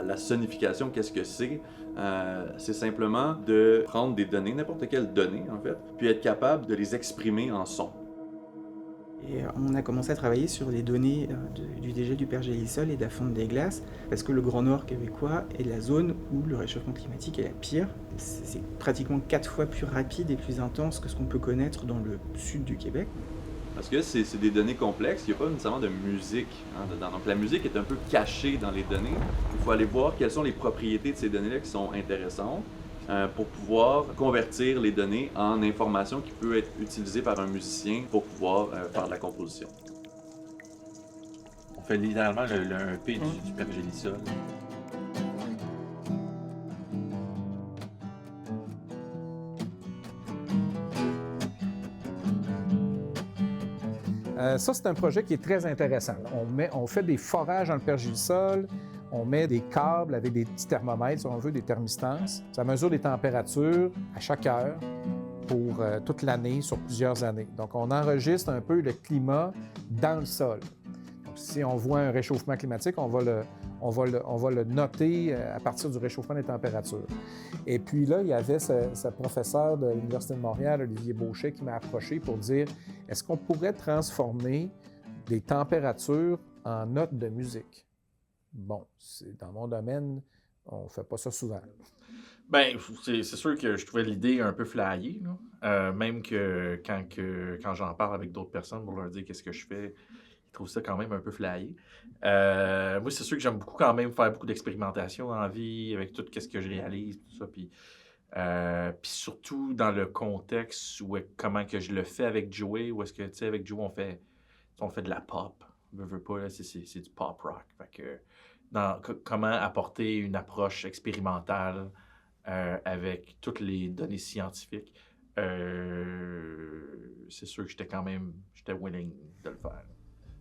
La sonification, qu'est-ce que c'est? C'est simplement de prendre des données, n'importe quelle donnée en fait, puis être capable de les exprimer en son. Et on a commencé à travailler sur les données du dégel du pergélisol et de la fonte des glaces, parce que le Grand Nord québécois est la zone où le réchauffement climatique est la pire. C'est pratiquement 4 fois plus rapide et plus intense que ce qu'on peut connaître dans le sud du Québec. Parce que c'est des données complexes, il n'y a pas nécessairement de musique dedans. Donc la musique est un peu cachée dans les données. Il faut aller voir quelles sont les propriétés de ces données-là qui sont intéressantes pour pouvoir convertir les données en information qui peut être utilisée par un musicien pour pouvoir faire de la composition. On fait littéralement un P du pergélisol. Ça, c'est un projet qui est très intéressant. On fait des forages dans le pergélisol, on met des câbles avec des petits thermomètres, si on veut, des thermistances. Ça mesure les températures à chaque heure pour toute l'année, sur plusieurs années. Donc, on enregistre un peu le climat dans le sol. Donc, si on voit un réchauffement climatique, on va le noter à partir du réchauffement des températures. Et puis là, il y avait ce professeur de l'Université de Montréal, Olivier Beauchet, qui m'a approché pour dire « Est-ce qu'on pourrait transformer des températures en notes de musique? » Bon, dans mon domaine, on ne fait pas ça souvent. Ben, c'est sûr que je trouvais l'idée un peu flyée, là. Même que quand j'en parle avec d'autres personnes pour leur dire qu'est-ce que je fais, ils trouvent ça quand même un peu flyé. Moi, c'est sûr que j'aime beaucoup quand même faire beaucoup d'expérimentation en vie avec tout ce que je réalise, tout ça. Puis surtout dans le contexte où comment que je le fais avec Joey, où est-ce que, tu sais, avec Joey, on fait de la pop. Veux pas, là, c'est du pop rock. Fait que comment apporter une approche expérimentale avec toutes les données scientifiques, c'est sûr que j'étais willing de le faire.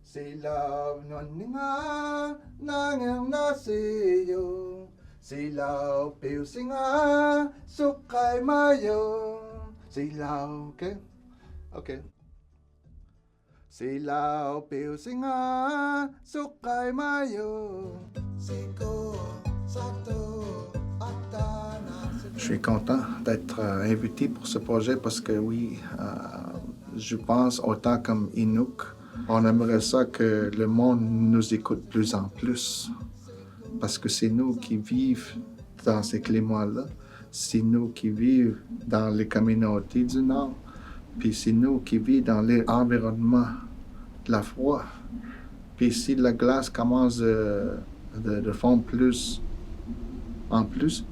Silaw nonninga nangeng nasiyo Silaw piusinga sukay mayo Silaw okay Silaw piusinga sukay mayo Siko sato atana. Je suis content d'être invité pour ce projet parce que oui, je pense autant comme Inuk, on aimerait ça que le monde nous écoute de plus en plus. Parce que c'est nous qui vivons dans ces climats-là. C'est nous qui vivons dans les communautés du Nord. Puis c'est nous qui vivons dans l'environnement de la froid. Puis si la glace commence de fondre plus en plus,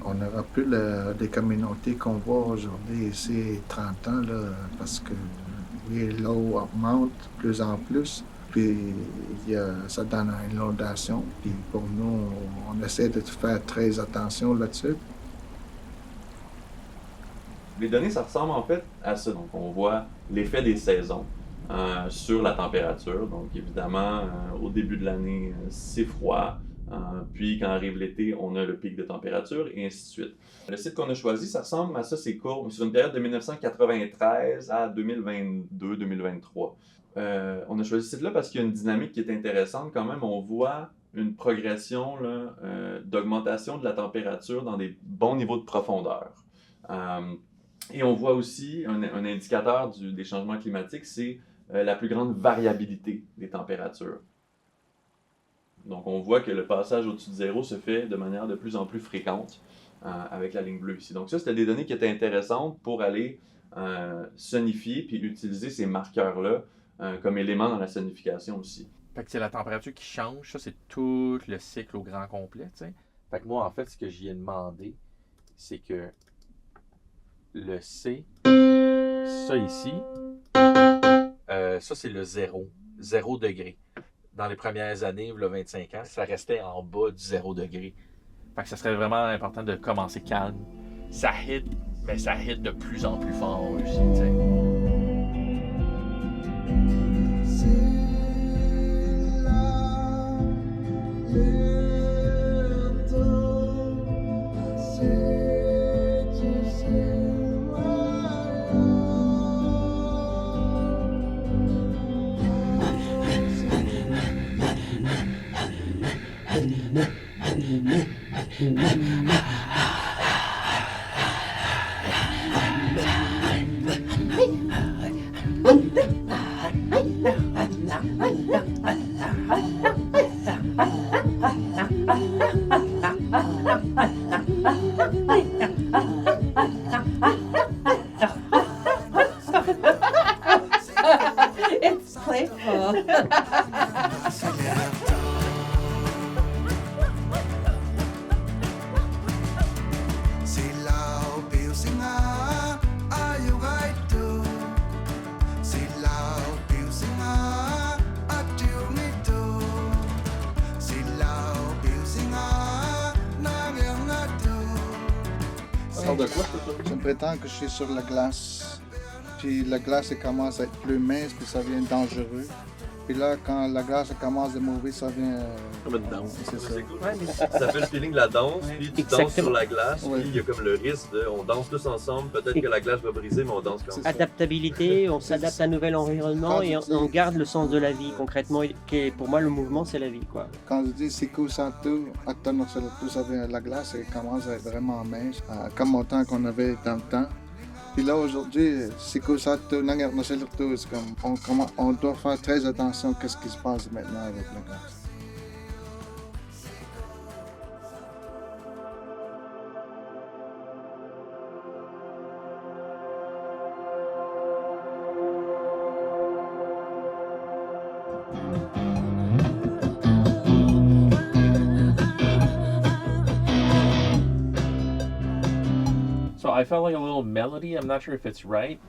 on n'aura plus des communautés qu'on voit aujourd'hui ici 30 ans, là, parce que l'eau augmente de plus en plus, puis ça donne une inondation. Puis pour nous, on essaie de faire très attention là-dessus. Les données, ça ressemble en fait à ça. Donc, on voit l'effet des saisons sur la température. Donc, évidemment, au début de l'année, c'est froid. Puis, quand arrive l'été, on a le pic de température et ainsi de suite. Le site qu'on a choisi, ça ressemble à ça, c'est court, sur une période de 1993 à 2022-2023. On a choisi ce site-là parce qu'il y a une dynamique qui est intéressante quand même. On voit une progression d'augmentation de la température dans des bons niveaux de profondeur. Et on voit aussi un indicateur des changements climatiques, c'est la plus grande variabilité des températures. Donc, on voit que le passage au-dessus de zéro se fait de manière de plus en plus fréquente avec la ligne bleue ici. Donc, ça, c'était des données qui étaient intéressantes pour aller sonifier puis utiliser ces marqueurs-là comme éléments dans la sonification aussi. Fait que c'est la température qui change, ça, c'est tout le cycle au grand complet, tu sais. Fait que moi, en fait, ce que j'y ai demandé, c'est que le C, ça ici, ça, c'est le 0 degré. Dans les premières années, il y a 25 ans, ça restait en bas du 0 degré. Fait que ça serait vraiment important de commencer calme. Ça hit, mais ça hit de plus en plus fort aussi, tu sais. It's playful. Silaw piusinga ayo gaito. Silaw piusinga atiu ngito. Silaw piusinga nangyang nato. Parle de quoi, ça? Je me prétends que je suis sur la glace. Puis la glace elle commence à être plus mince, puis ça devient dangereux. Puis là, quand la glace elle commence à mourir, ça vient. Comme une danse. C'est ça. C'est cool. Ça fait le feeling de la danse, puis tu danses sur la glace, puis il y a comme le risque de on danse tous ensemble, peut-être que la glace va briser, mais on danse quand même. Adaptabilité, on s'adapte à un nouvel environnement et on garde le sens de la vie. Concrètement, pour moi, le mouvement, c'est la vie, quoi. Quand je dis Siku Santu, ça vient la glace, elle commence à être vraiment mince, comme au temps qu'on avait dans le temps. Puis là, aujourd'hui, Siku Santu, c'est comme on doit faire très attention à ce qui se passe maintenant avec la glace. So I felt like a little melody. I'm not sure if it's right.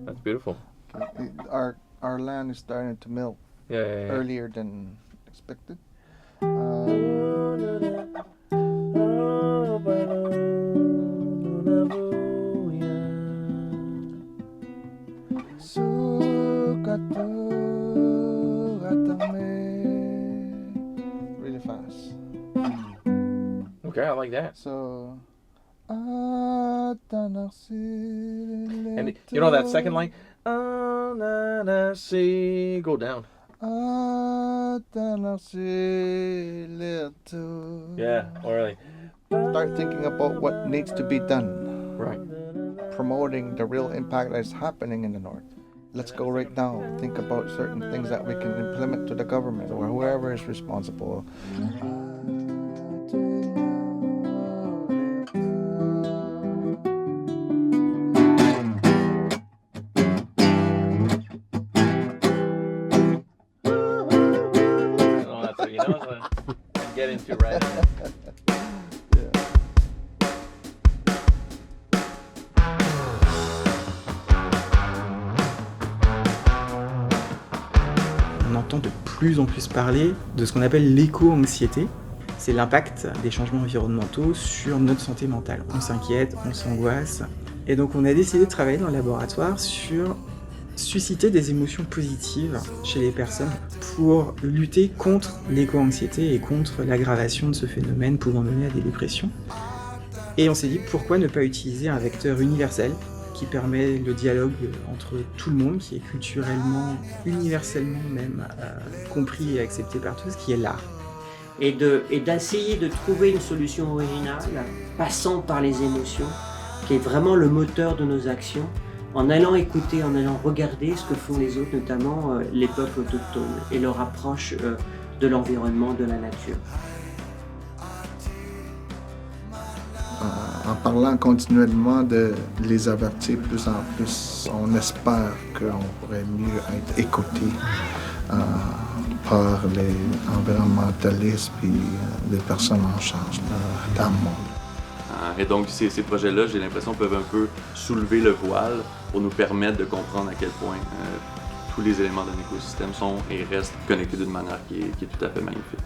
That's beautiful. Our land is starting to melt Yeah. earlier than expected. Really fast. Okay, I like that. So. And you know that second line? Go down. Yeah, or like. Start thinking about what needs to be done. Right. Promoting the real impact that's happening in the North. Let's go right now. Think about certain things that we can implement to the government or whoever is responsible. Get into right. On entend de plus en plus parler de ce qu'on appelle l'éco-anxiété. C'est l'impact des changements environnementaux sur notre santé mentale. On s'inquiète, on s'angoisse. Et donc on a décidé de travailler dans le laboratoire sur susciter des émotions positives chez les personnes pour lutter contre l'éco-anxiété et contre l'aggravation de ce phénomène pouvant mener à des dépressions. Et on s'est dit pourquoi ne pas utiliser un vecteur universel qui permet le dialogue entre tout le monde, qui est culturellement, universellement même compris et accepté par tous, qui est l'art. Et d'essayer de trouver une solution originale, passant par les émotions, qui est vraiment le moteur de nos actions, en allant écouter, en allant regarder ce que font les autres, notamment les peuples autochtones, et leur approche de l'environnement, de la nature. En parlant continuellement de les avertir plus en plus, on espère qu'on pourrait mieux être écouté par les environnementalistes et les personnes en charge dans le monde. Et donc, ces projets-là, j'ai l'impression, peuvent un peu soulever le voile pour nous permettre de comprendre à quel point tous les éléments d'un écosystème sont et restent connectés d'une manière qui est tout à fait magnifique.